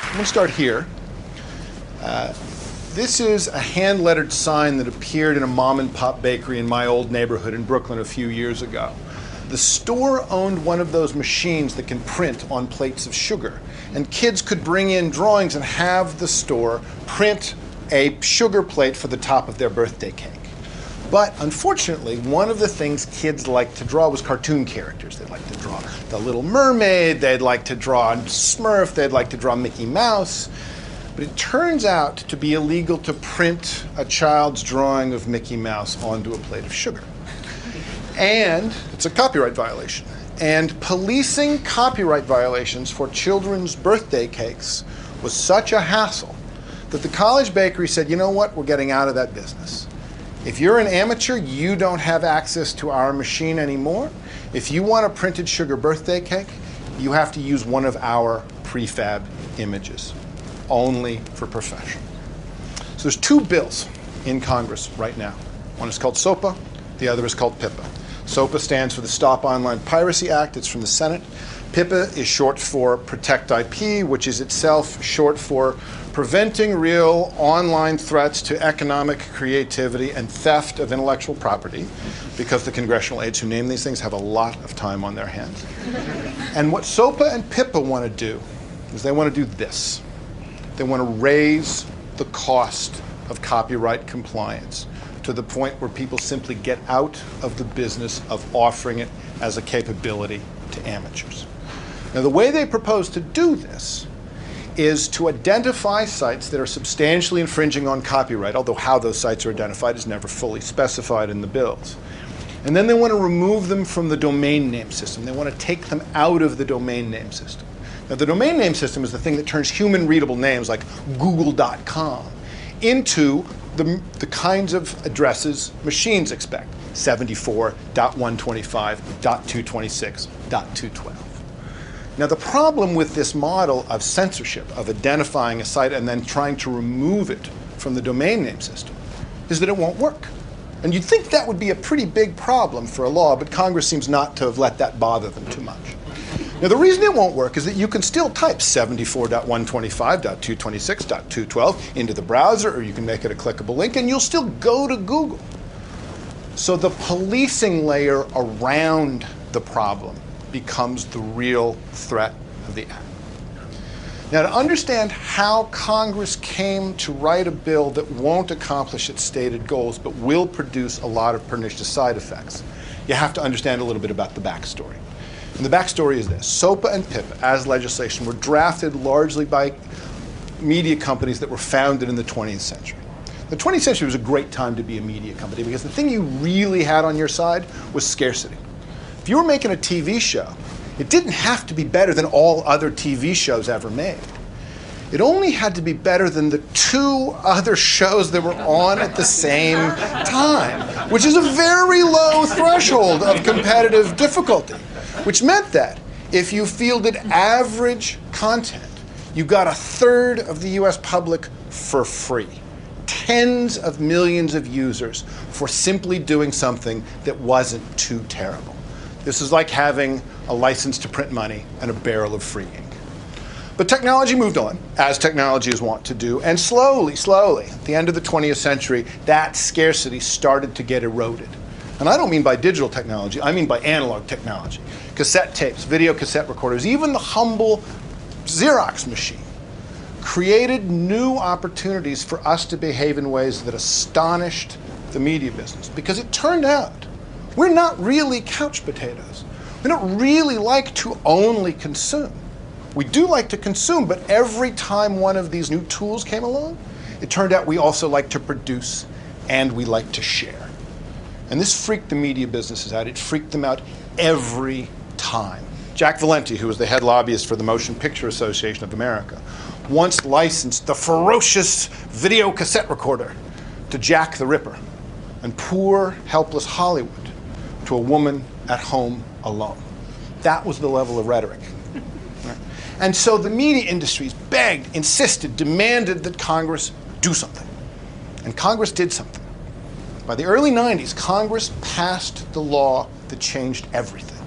I'm going to start here. This is a hand-lettered sign that appeared in a mom-and-pop bakery in my old neighborhood in Brooklyn a few years ago. The store owned one of those machines that can print on plates of sugar, and kids could bring in drawings and have the store print a sugar plate for the top of their birthday cake. But unfortunately, one of the things kids liked to draw was cartoon characters. They'd like to draw the Little Mermaid, they'd like to draw Smurf, they'd like to draw Mickey Mouse. But it turns out to be illegal to print a child's drawing of Mickey Mouse onto a plate of sugar. And it's a copyright violation. And policing copyright violations for children's birthday cakes was such a hassle that the college bakery said, you know what, we're getting out of that business. If you're an amateur, you don't have access to our machine anymore. If you want a printed sugar birthday cake, you have to use one of our prefab images, only for professional. So there's two bills in Congress right now. One is called SOPA, the other is called PIPA. SOPA stands for the Stop Online Piracy Act. It's from the Senate. PIPA is short for Protect IP, which is itself short for Preventing Real Online Threats to Economic Creativity and Theft of Intellectual Property, because the congressional aides who name these things have a lot of time on their hands. And what SOPA and PIPA want to do is they want to do this. They want to raise the cost of copyright compliance to the point where people simply get out of the business of offering it as a capability to amateurs. Now, the way they propose to do this is to identify sites that are substantially infringing on copyright, although how those sites are identified is never fully specified in the bills. And then they want to remove them from the domain name system. They want to take them out of the domain name system. Now, the domain name system is the thing that turns human-readable names like Google.com into the kinds of addresses machines expect, 74.125.226.212. Now, the problem with this model of censorship, of identifying a site and then trying to remove it from the domain name system, is that it won't work. And you'd think that would be a pretty big problem for a law, but Congress seems not to have let that bother them too much. Now, the reason it won't work is that you can still type 74.125.226.212 into the browser, or you can make it a clickable link, and you'll still go to Google. So the policing layer around the problem becomes the real threat of the act. Now, to understand how Congress came to write a bill that won't accomplish its stated goals but will produce a lot of pernicious side effects, you have to understand a little bit about the backstory. And the backstory is this. SOPA and PIPA, as legislation, were drafted largely by media companies that were founded in the 20th century. The 20th century was a great time to be a media company because the thing you really had on your side was scarcity. If you were making a TV show, it didn't have to be better than all other TV shows ever made. It only had to be better than the two other shows that were on at the same time, which is a very low threshold of competitive difficulty, which meant that if you fielded average content, you got a third of the US public for free. Tens of millions of users for simply doing something that wasn't too terrible. This is like having a license to print money and a barrel of free ink. But technology moved on, as technology is wont to do, and slowly, at the end of the 20th century, that scarcity started to get eroded. And I don't mean by digital technology, I mean by analog technology. Cassette tapes, video cassette recorders, even the humble Xerox machine created new opportunities for us to behave in ways that astonished the media business. Because it turned out we're not really couch potatoes. We don't really like to only consume. We do like to consume, but every time one of these new tools came along, it turned out we also like to produce and we like to share. And this freaked the media businesses out. It freaked them out every time. Jack Valenti, who was the head lobbyist for the Motion Picture Association of America, once licensed the ferocious video cassette recorder to Jack the Ripper and poor, helpless Hollywood to a woman at home alone. That was the level of rhetoric. And so the media industries begged, insisted, demanded that Congress do something. And Congress did something. By the early 90s, Congress passed the law that changed everything.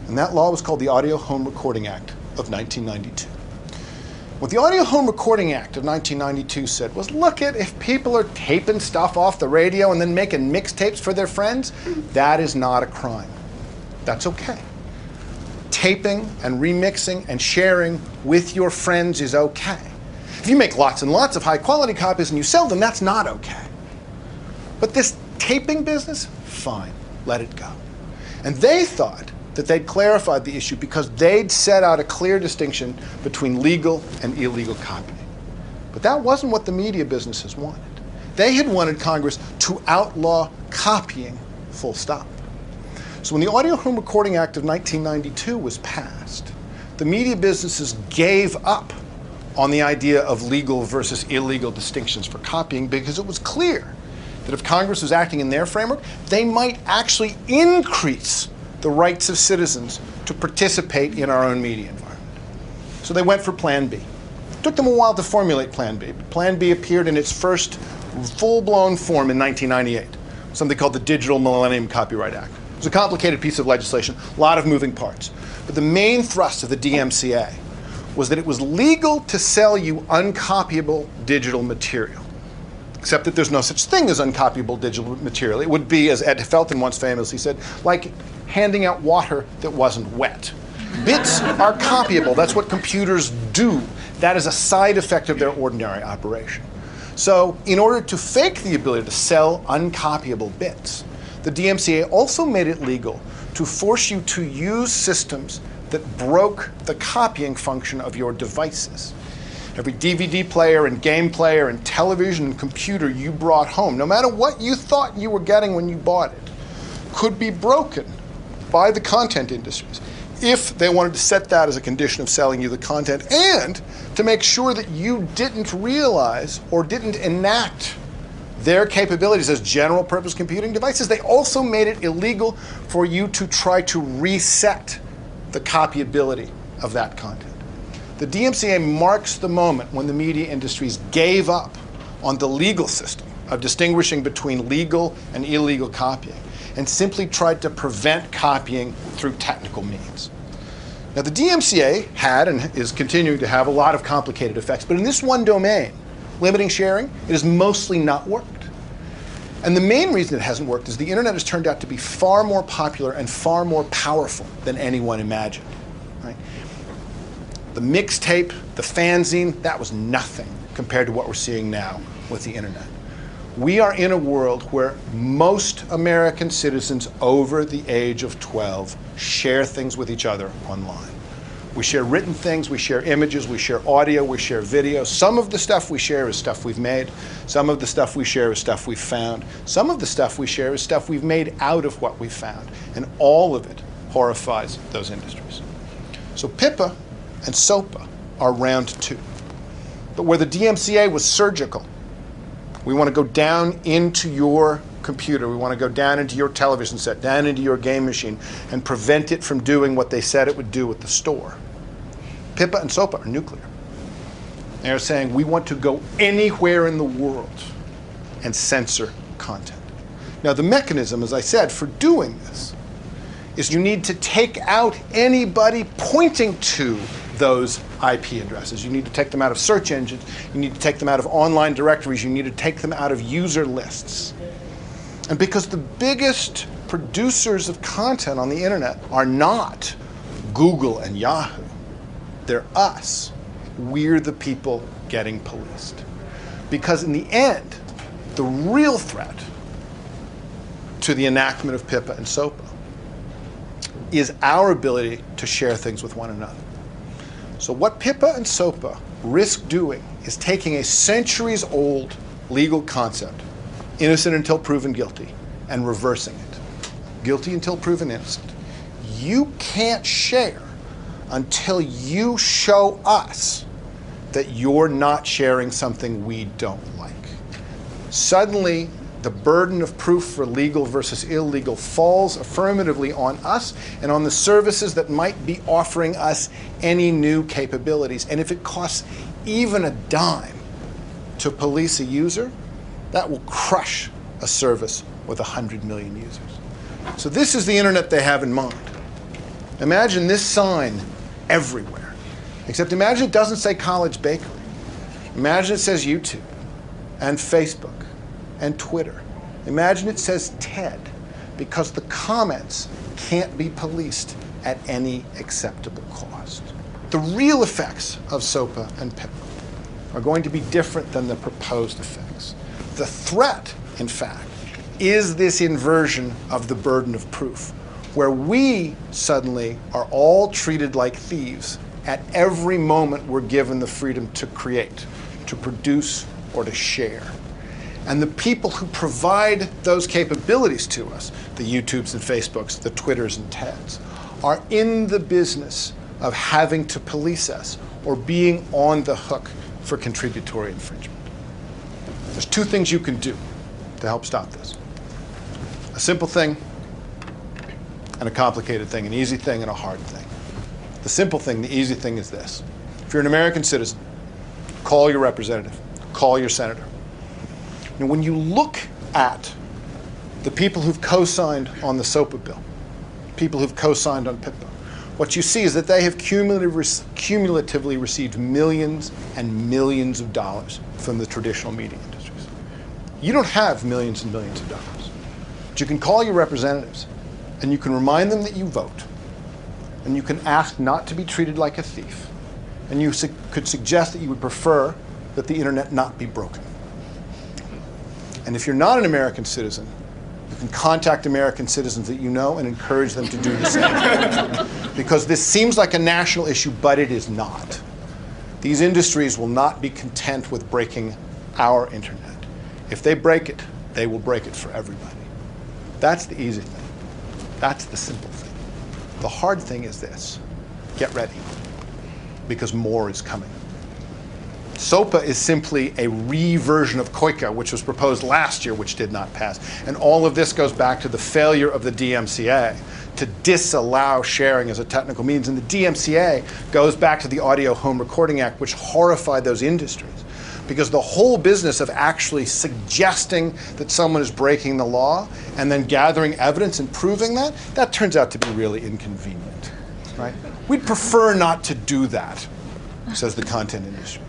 And that law was called the Audio Home Recording Act of 1992. What the Audio Home Recording Act of 1992 said was, look at, if people are taping stuff off the radio and then making mixtapes for their friends, that is not a crime. That's okay. Taping and remixing and sharing with your friends is okay. If you make lots and lots of high quality copies and you sell them, that's not okay. But this taping business, fine, let it go. And they thought that they'd clarified the issue because they'd set out a clear distinction between legal and illegal copying. But that wasn't what the media businesses wanted. They had wanted Congress to outlaw copying, full stop. So when the Audio Home Recording Act of 1992 was passed, the media businesses gave up on the idea of legal versus illegal distinctions for copying because it was clear that if Congress was acting in their framework, they might actually increase the rights of citizens to participate in our own media environment. So they went for Plan B. It took them a while to formulate Plan B. But Plan B appeared in its first full-blown form in 1998, something called the Digital Millennium Copyright Act. It was a complicated piece of legislation, a lot of moving parts. But the main thrust of the DMCA was that it was legal to sell you uncopyable digital material. Except that there's no such thing as uncopyable digital material. It would be, as Ed Felton once famously said, like handing out water that wasn't wet. Bits are copyable. That's what computers do. That is a side effect of their ordinary operation. So in order to fake the ability to sell uncopyable bits, the DMCA also made it legal to force you to use systems that broke the copying function of your devices. Every DVD player and game player and television and computer you brought home, no matter what you thought you were getting when you bought it, could be broken by the content industries if they wanted to set that as a condition of selling you the content and to make sure that you didn't realize or didn't enact their capabilities as general purpose computing devices. They also made it illegal for you to try to reset the copyability of that content. The DMCA marks the moment when the media industries gave up on the legal system of distinguishing between legal and illegal copying and simply tried to prevent copying through technical means. Now, the DMCA had and is continuing to have a lot of complicated effects, but in this one domain, limiting sharing, it has mostly not worked. And the main reason it hasn't worked is the internet has turned out to be far more popular and far more powerful than anyone imagined. Right? The mixtape, the fanzine, that was nothing compared to what we're seeing now with the internet. We are in a world where most American citizens over the age of 12 share things with each other online. We share written things, we share images, we share audio, we share video. Some of the stuff we share is stuff we've made. Some of the stuff we share is stuff we've found. Some of the stuff we share is stuff we've made out of what we've found. And all of it horrifies those industries. So PIPA and SOPA are round two. But where the DMCA was surgical, we want to go down into your computer, we want to go down into your television set, down into your game machine, and prevent it from doing what they said it would do at the store. PIPA and SOPA are nuclear. They're saying we want to go anywhere in the world and censor content. Now the mechanism, as I said, for doing this is you need to take out anybody pointing to those IP addresses. You need to take them out of search engines. You need to take them out of online directories. You need to take them out of user lists. And because the biggest producers of content on the internet are not Google and Yahoo, they're us. We're the people getting policed. Because in the end, the real threat to the enactment of PIPA and SOPA is our ability to share things with one another. So what PIPA and SOPA risk doing is taking a centuries-old legal concept, innocent until proven guilty, and reversing it. Guilty until proven innocent. You can't share until you show us that you're not sharing something we don't like. Suddenly, The burden of proof for legal versus illegal falls affirmatively on us and on the services that might be offering us any new capabilities. And if it costs even a dime to police a user, that will crush a service with 100 million users. So this is the internet they have in mind. Imagine this sign everywhere. Except imagine it doesn't say College Bakery. Imagine it says YouTube and Facebook and Twitter. Imagine it says TED, because the comments can't be policed at any acceptable cost. The real effects of SOPA and PIPA are going to be different than the proposed effects. The threat, in fact, is this inversion of the burden of proof, where we suddenly are all treated like thieves at every moment we're given the freedom to create, to produce, or to share. And the people who provide those capabilities to us, the YouTubes and Facebooks, the Twitters and TEDs, are in the business of having to police us or being on the hook for contributory infringement. There's two things you can do to help stop this. A simple thing and a complicated thing, an easy thing and a hard thing. The simple thing, the easy thing is this. If you're an American citizen, call your representative, call your senator. Now, when you look at the people who've co-signed on the SOPA bill, people who've co-signed on PIPA, what you see is that they have cumulatively received millions and millions of dollars from the traditional media industries. You don't have millions and millions of dollars. But you can call your representatives, and you can remind them that you vote, and you can ask not to be treated like a thief, and you could suggest that you would prefer that the internet not be broken. And if you're not an American citizen, you can contact American citizens that you know and encourage them to do the same. Because this seems like a national issue, but it is not. These industries will not be content with breaking our internet. If they break it, they will break it for everybody. That's the easy thing. That's the simple thing. The hard thing is this. Get ready, because more is coming. SOPA is simply a re-version of COICA, which was proposed last year, which did not pass. And all of this goes back to the failure of the DMCA to disallow sharing as a technical means. And the DMCA goes back to the Audio Home Recording Act, which horrified those industries. Because the whole business of actually suggesting that someone is breaking the law and then gathering evidence and proving that, that turns out to be really inconvenient, right? We'd prefer not to do that, says the content industry.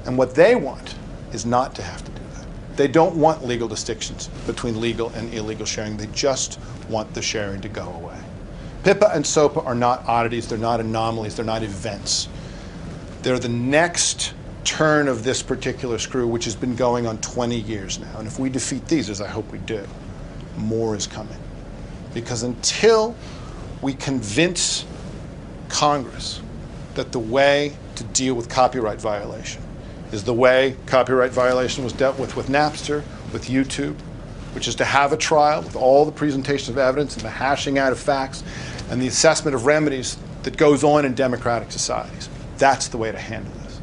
And what they want is not to have to do that. They don't want legal distinctions between legal and illegal sharing. They just want the sharing to go away. PIPA and SOPA are not oddities. They're not anomalies. They're not events. They're the next turn of this particular screw, which has been going on 20 years now. And if we defeat these, as I hope we do, more is coming. Because until we convince Congress that the way to deal with copyright violation is the way copyright violation was dealt with Napster, with YouTube, which is to have a trial with all the presentations of evidence and the hashing out of facts and the assessment of remedies that goes on in democratic societies. That's the way to handle this.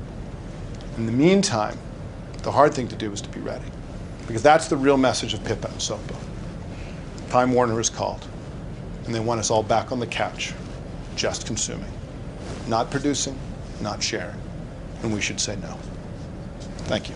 In the meantime, the hard thing to do is to be ready, because that's the real message of PIPA and SOPA. Time Warner is called, and they want us all back on the couch, just consuming, not producing, not sharing, and we should say no. Thank you.